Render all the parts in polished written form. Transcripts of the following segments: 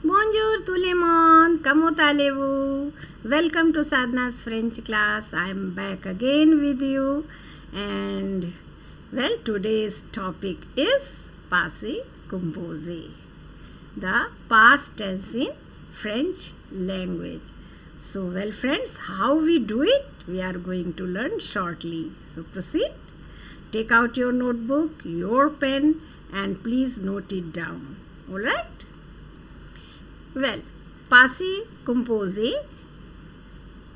Bonjour tout le monde, comment allez-vous? Welcome to Sadhna's French class. I am back again with you, and well, today's topic is Passé Composé, the past tense in French language. So, well, friends, how we do it? We are going to learn shortly. So, proceed. Take out your notebook, your pen, and please note it down. All right? Well, passé composé,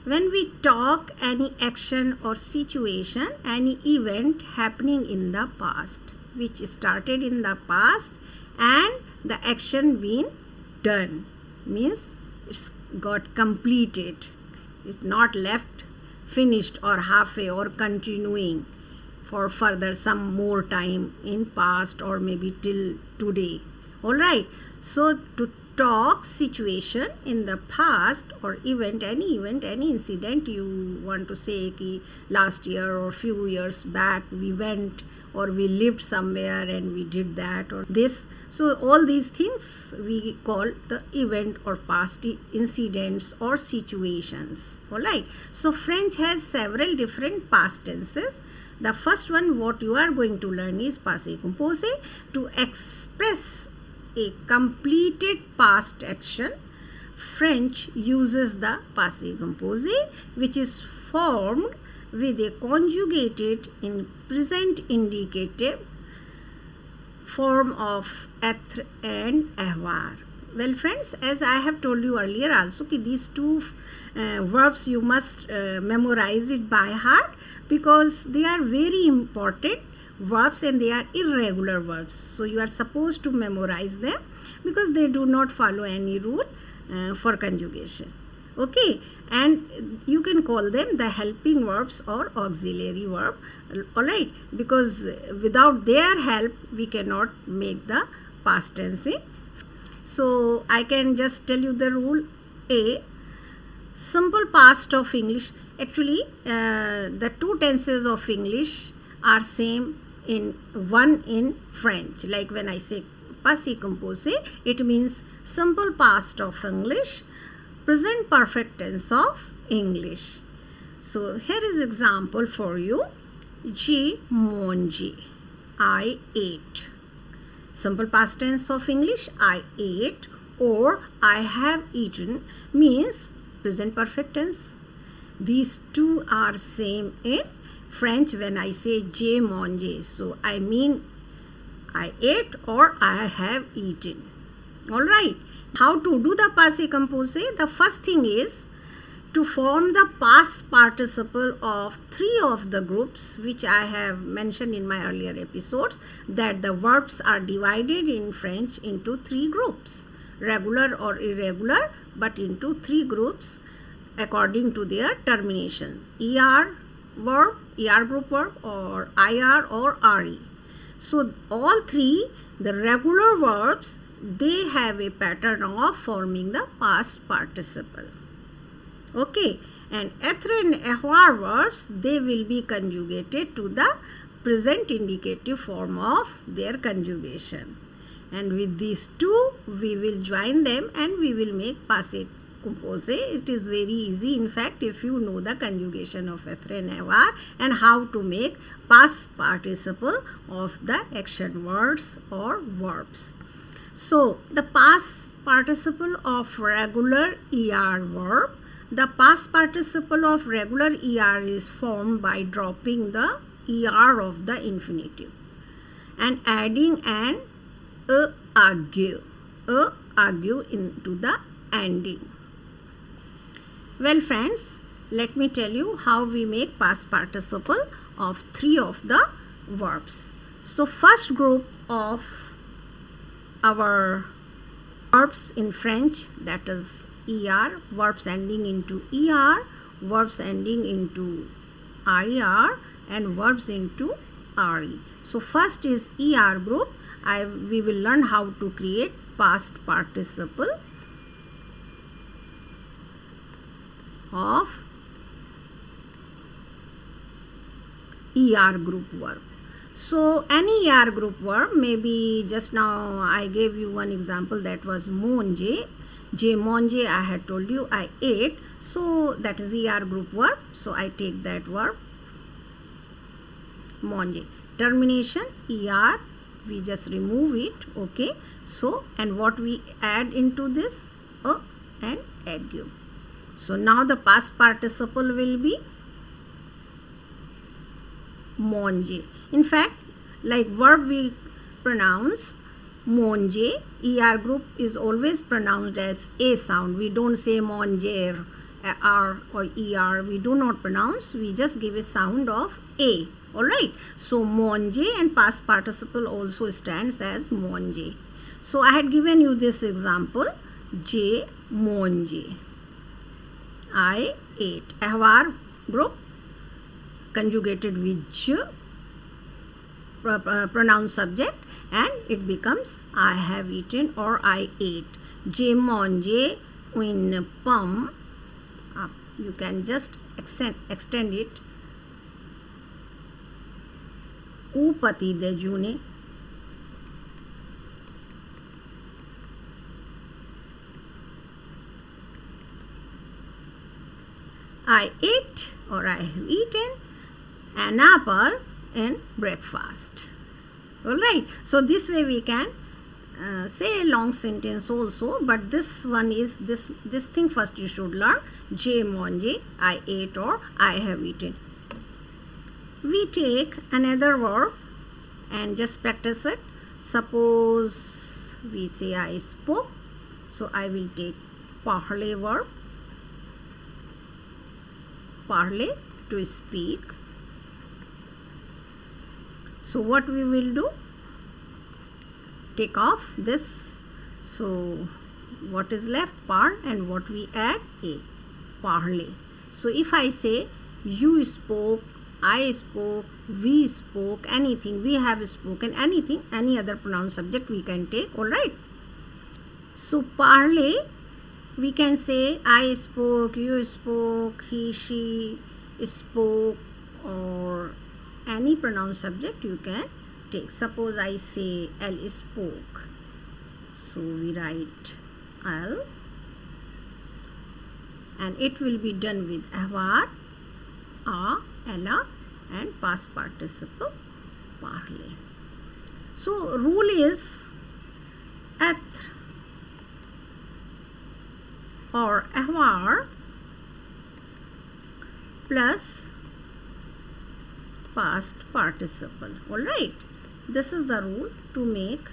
when we talk any action or situation, any event happening in the past, which started in the past and the action been done, means it's got completed, it's not left finished or halfway or continuing for further some more time in past or maybe till today. All right, so to talk situation in the past or event, any incident you want to say ki last year or few years back we went or we lived somewhere and we did that or this. So all these things we call the event or past incidents or situations. All right. So French has several different past tenses. The first one what you are going to learn is passé composé, to express a completed past action. French uses the passé composé, which is formed with a conjugated in present indicative form of être and avoir. Well, friends, as I have told you earlier also, ki these two verbs you must memorize it by heart because they are very important verbs and they are irregular verbs. So you are supposed to memorize them because they do not follow any rule for conjugation. Okay, and you can call them the helping verbs or auxiliary verb. Alright, because without their help we cannot make the past tense. So I can just tell you the rule A. Simple past of English. Actually, the two tenses of English are same in one in French. Like when I say passé composé, it means simple past of English, present perfect tense of English. So here is example for you. J'ai mangé, I ate. Simple past tense of English, I ate, or I have eaten means present perfect tense. These two are same in French when I say j'ai mangé. So I mean I ate or I have eaten. Alright. How to do the passé composé? The first thing is to form the past participle of three of the groups which I have mentioned in my earlier episodes, that the verbs are divided in French into three groups, regular or irregular, but into three groups according to their termination. ER verb, ER group verb, or IR or RE. So all three, the regular verbs, they have a pattern of forming the past participle. Okay, and être and avoir verbs, they will be conjugated to the present indicative form of their conjugation. And with these two, we will join them and we will make passé composé. It is very easy, in fact, if you know the conjugation of être and avoir and how to make past participle of the action words or verbs. So the past participle of regular ER verb, the past participle of regular ER is formed by dropping the ER of the infinitive and adding an agu into the ending. Well, friends, let me tell you how we make past participle of three of the verbs. So first group of our verbs in French, that is ER, verbs ending into ER, verbs ending into IR, and verbs into RE. So first is ER group. We will learn how to create past participle of ER group verb. So any ER group verb, maybe just now I gave you one example, that was manger. Manger, I had told you I ate. So that is ER group verb. So I take that verb manger. Termination ER, we just remove it. Okay. So, and what we add into this? A and ague. So now the past participle will be manger. In fact, like verb we pronounce manger, ER group is always pronounced as A sound. We don't say manger, R or ER. We do not pronounce. We just give a sound of A. Alright. So manger and past participle also stands as manger. So I had given you this example. J manger. I ate. Avoir group conjugated with J, pronoun subject, and it becomes I have eaten or I ate. J'ai mangé une pomme. You can just extend it. Ou petit déjeuner. I ate or I have eaten an apple in breakfast. Alright, so this way we can say a long sentence also, but this one is this thing first you should learn. J'ai mangé, I ate or I have eaten. We take another verb and just practice it. Suppose we say I spoke, so I will take parler verb. Parler, to speak. So what we will do? Take off this. So what is left? Par, and what we add? A. Parler. So if I say you spoke, I spoke, we spoke, anything, we have spoken, anything, any other pronoun subject we can take. Alright. So parler, we can say I spoke, you spoke, he, she spoke, or any pronoun subject you can take. Suppose I say Elle spoke. So we write Elle, and it will be done with avoir, a, elle, and past participle parler. So rule is être or avoir plus past participle. Alright, this is the rule to make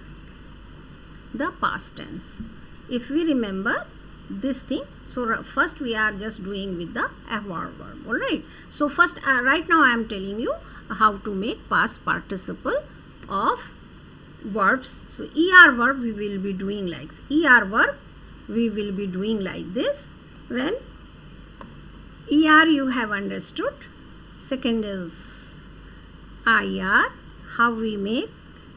the past tense. If we remember this thing, so first we are just doing with the avoir verb. Alright, so first right now I am telling you how to make past participle of verbs. So ER verb we will be doing like we will be doing like this. Well, ER you have understood. Second is IR, how we make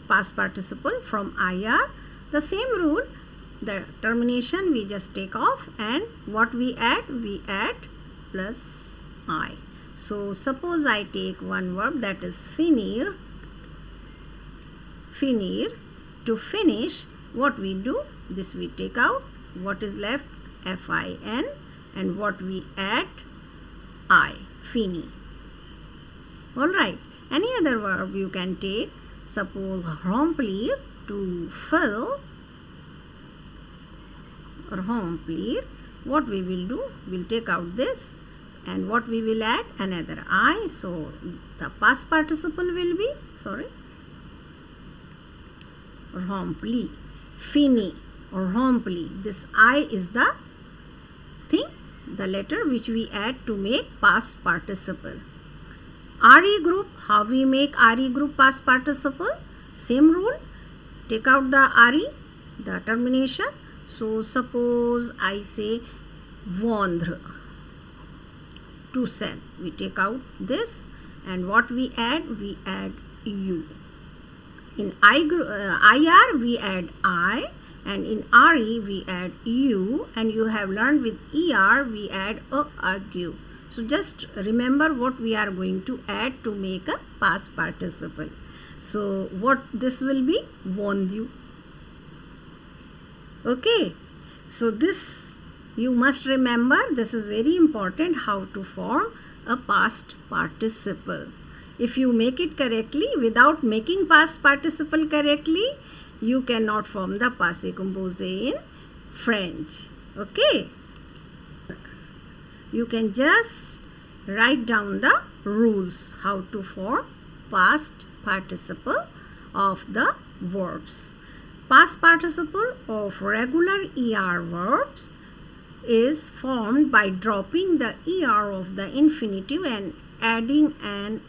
past participle from IR. The same rule, the termination we just take off, and what we add plus I. So suppose I take one verb, that is finir. Finir, to finish, what we do, this we take out, what is left, fin, and what we add, I, fini. Alright, any other verb you can take. Suppose remplir, to fill, remplir, what we will do, we'll take out this, and what we will add, another I. So the past participle will be, rempli, fini, or rempli. This I is the thing, the letter which we add to make past participle. RE group, how we make RE group past participle? Same rule, take out the RE, the termination. So suppose I say vendre, to sell, we take out this, and what we add U. In IR we add I, and in RE we add U, and you have learned with ER we add ague. So just remember what we are going to add to make a past participle. So what this will be? Warned you. Okay. So this you must remember. This is very important, how to form a past participle. If you make it correctly without making past participle correctly, you cannot form the passé composé in French. Okay. You can just write down the rules how to form past participle of the verbs. Past participle of regular ER verbs is formed by dropping the ER of the infinitive and adding an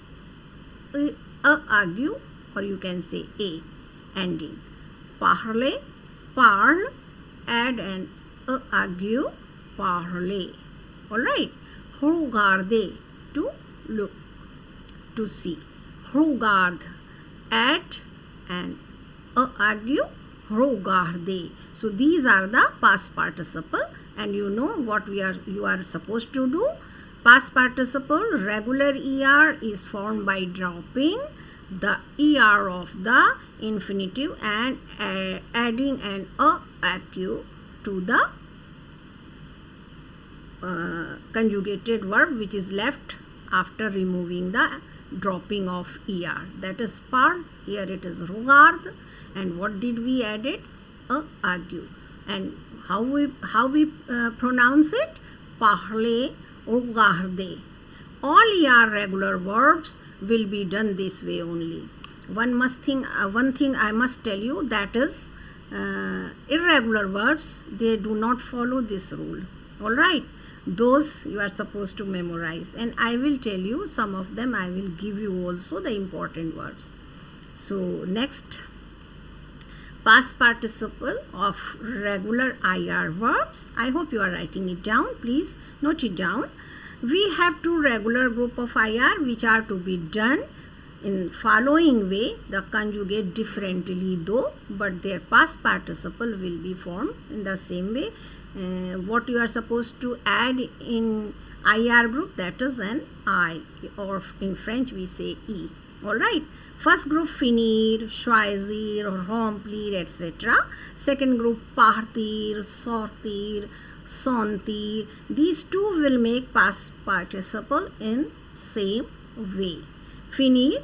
agu, or you can say a ending. Parler, parle, add an agu, parler. Alright. Regarder, to look, to see. Regarde, add an agu, regarder. So these are the past participle, and you know what you are supposed to do. Past participle regular ER is formed by dropping the ER of the infinitive and adding an agu to the conjugated verb which is left after removing the dropping of ER. That is parle. Here it is regarde. And what did we add it? Agu. And how we pronounce it? Parler, regarder. All ER regular verbs will be done this way only. One thing I must tell you, that is irregular verbs, they do not follow this rule. Alright, those you are supposed to memorize, and I will tell you some of them. I will give you also the important verbs. So next, past participle of regular IR verbs. I hope you are writing it down. Please note it down. We have two regular group of IR which are to be done in following way. The conjugate differently though, but their past participle will be formed in the same way. What you are supposed to add in IR group, that is an I, or in French we say E. Alright. First group finir, choisir, remplir, etc. Second group partir, sortir, sentir. These two will make past participle in same way. Finir,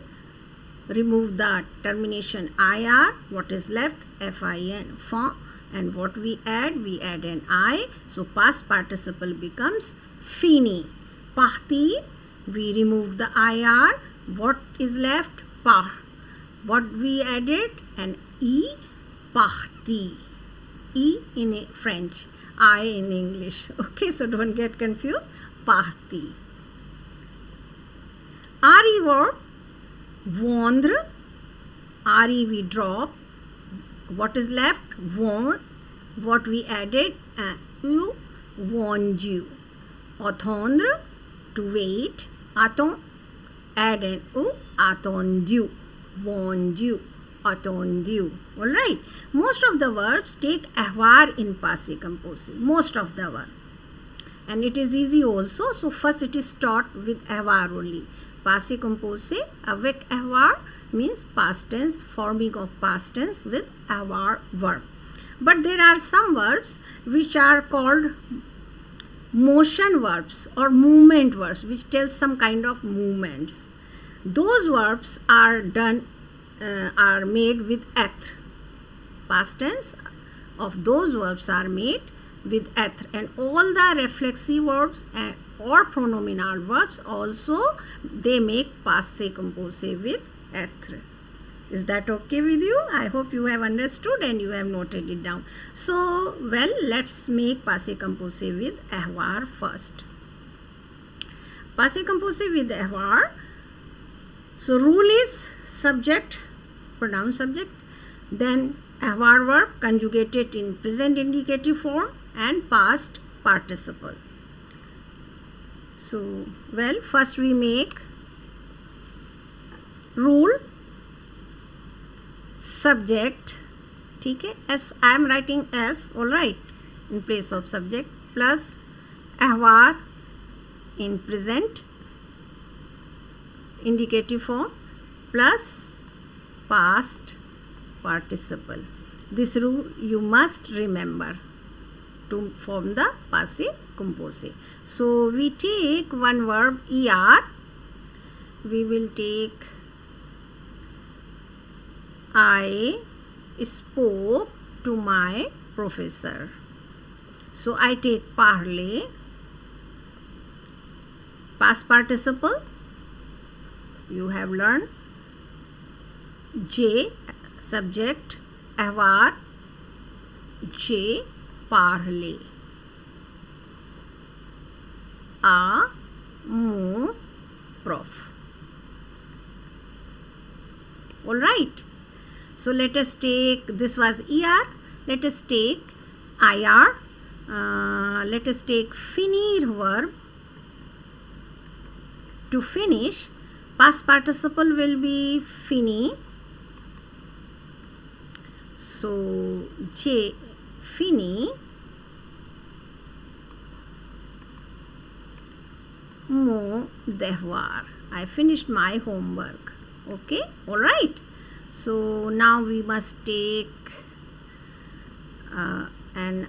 remove the termination IR. What is left? FIN, fin. And what we add an I. So past participle becomes fini. Partir, we remove the IR. What is left? Par. What we added? An E. Parti. E in French, I in English. Okay, so don't get confused. Parti. RE verb, vendre. RE we drop. What is left? Vont. What we added? U. Vendu. Attendre, to wait. Attend. Add an U. Attendu. Vendu. Attendu. Alright. Most of the verbs take avoir in passé composé. Most of the verbs. And it is easy also. So first it is taught with avoir only. Passé composé, avec avoir means past tense, forming of past tense with avoir verb. But there are some verbs which are called motion verbs or movement verbs, which tell some kind of movements. Those verbs are done, are made with être. Past tense of those verbs are made with être, and all the reflexive verbs or pronominal verbs also they make passé composé with être. Is that okay with you? I hope you have understood and you have noted it down. So, well, let's make passé composé with avoir first. Passé composé with avoir. So, rule is subject, pronoun subject, then avoir verb conjugated in present indicative form and past participle. So, well, first we make rule, subject, okay, S, I am writing S, alright, in place of subject, plus avoir in present indicative form, plus past participle. This rule you must remember to form the Passé Composé. So we take one verb er. We will take I spoke to my professor. So I take parler, past participle. You have learned J subject, avoir, J parler, a mon prof. All right. So let us take, this was er. Let us take ir. Let us take finir verb. To finish, past participle will be fini. So J fini mon devoir. I finished my homework. Okay, all right. So now we must take an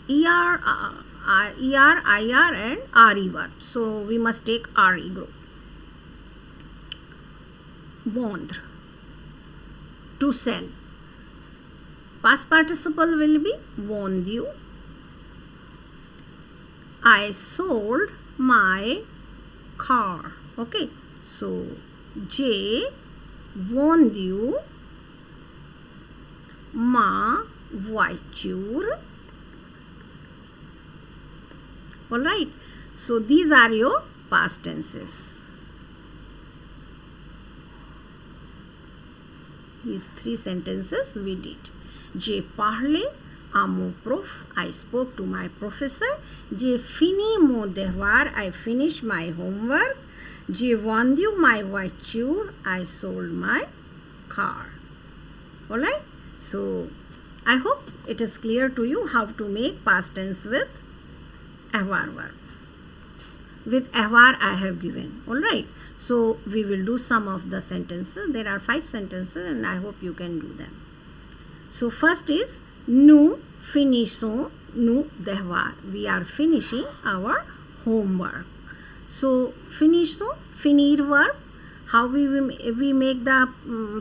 ER, IR and RE verb. So we must take RE group. Vendre, to sell. Past participle will be vendu. I sold my car. Okay, so J vendu ma voiture. All right. So these are your past tenses. These three sentences we did. J'ai parlé à mon prof. I spoke to my professor. J'ai fini mon devoir. I finished my homework. J'ai vendu my voiture. I sold my car. All right. So I hope it is clear to you how to make past tense with avoir verb. With avoir I have given. All right. So we will do some of the sentences. There are 5 sentences and I hope you can do them. So first is nous finissons nos devoirs. We are finishing our homework. So finissons, finir verb. How we make the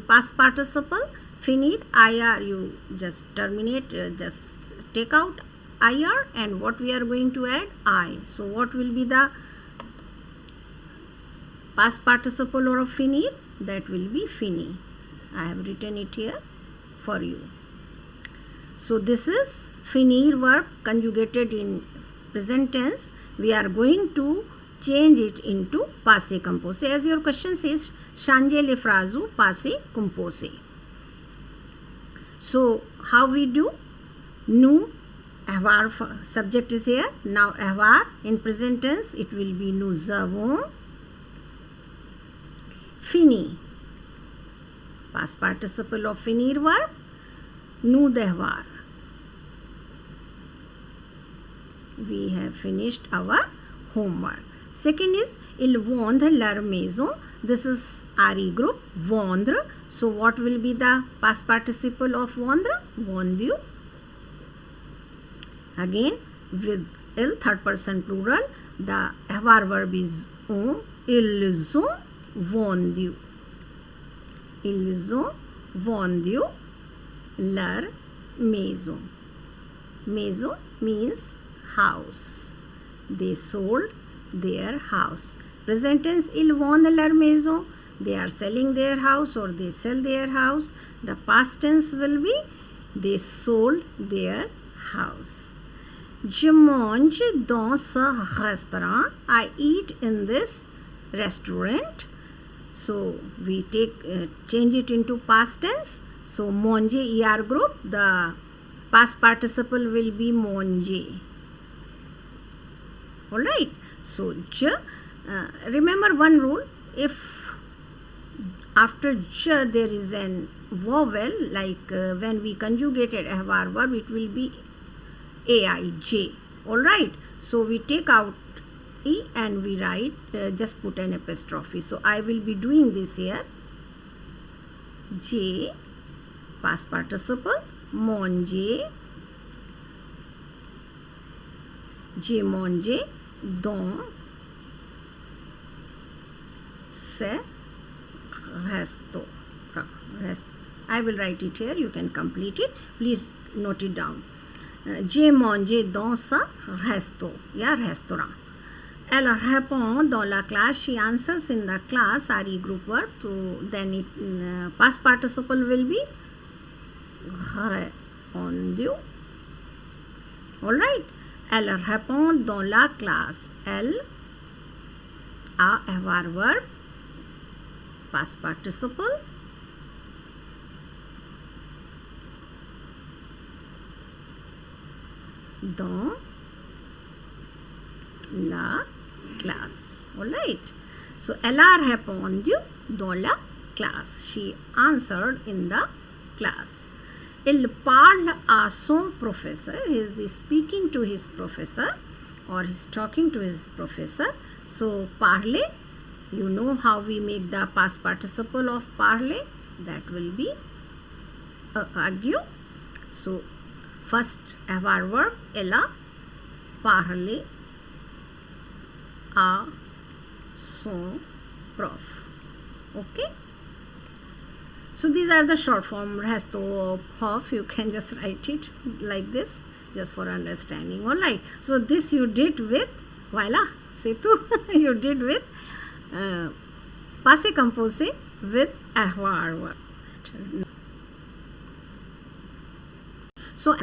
past participle? Finir, ir, you just terminate, just take out ir, and what we are going to add? I. So what will be the past participle of finir? That will be fini. I have written it here for you. So this is finir verb conjugated in present tense. We are going to change it into passé composé. As your question says, changer les phrases au passé composé. So how we do? Nous, avoir, subject is here. Now avoir in present tense, it will be nous avons fini. Past participle of finir verb, nous devoir. We have finished our homework. Second is ils vendent leur maison. This is RE group, vendre. So what will be the past participle of vendre? Vendu. Again with il, third person plural, the avoir verb is on. Ils ont vendu. Ils ont vendu leur maison. Maison means house. They sold their house. Present tense, ils vendent leur maison. They are selling their house or they sell their house. The past tense will be they sold their house. Je mange dans ce restaurant. I eat in this restaurant. So we take change it into past tense. So manger er group, the past participle will be manger. All right. So je, remember one rule. If after je there is an vowel, like when we conjugated avoir verb, it will be aij. All right. So we take out e and we write, just put an apostrophe. So I will be doing this here. J'ai, past participle, mangé, j'ai mangé dans ce resto. I will write it here, you can complete it, please note it down. J'ai mangé dans ce resto, या restaurant. Elle répond dans la classe, she answers in the class, RE group verb, so then it past participle will be répondu. Alright, elle répond dans la classe. Elle a avoir verb, past participle, dans la classe. Alright. So, elle a répondu dans la classe. She answered in the class. Il parle à son professeur. He is speaking to his professor or he is talking to his professor. So, parler, you know how we make the past participle of parler. That will be argue. So, first avoir verb, elle a parlé à son prof. Okay. So these are the short form. Resto, prof. You can just write it like this, just for understanding. Alright. So this you did with, voila, c'est tout. You did with Passé Composé with Avoir. So,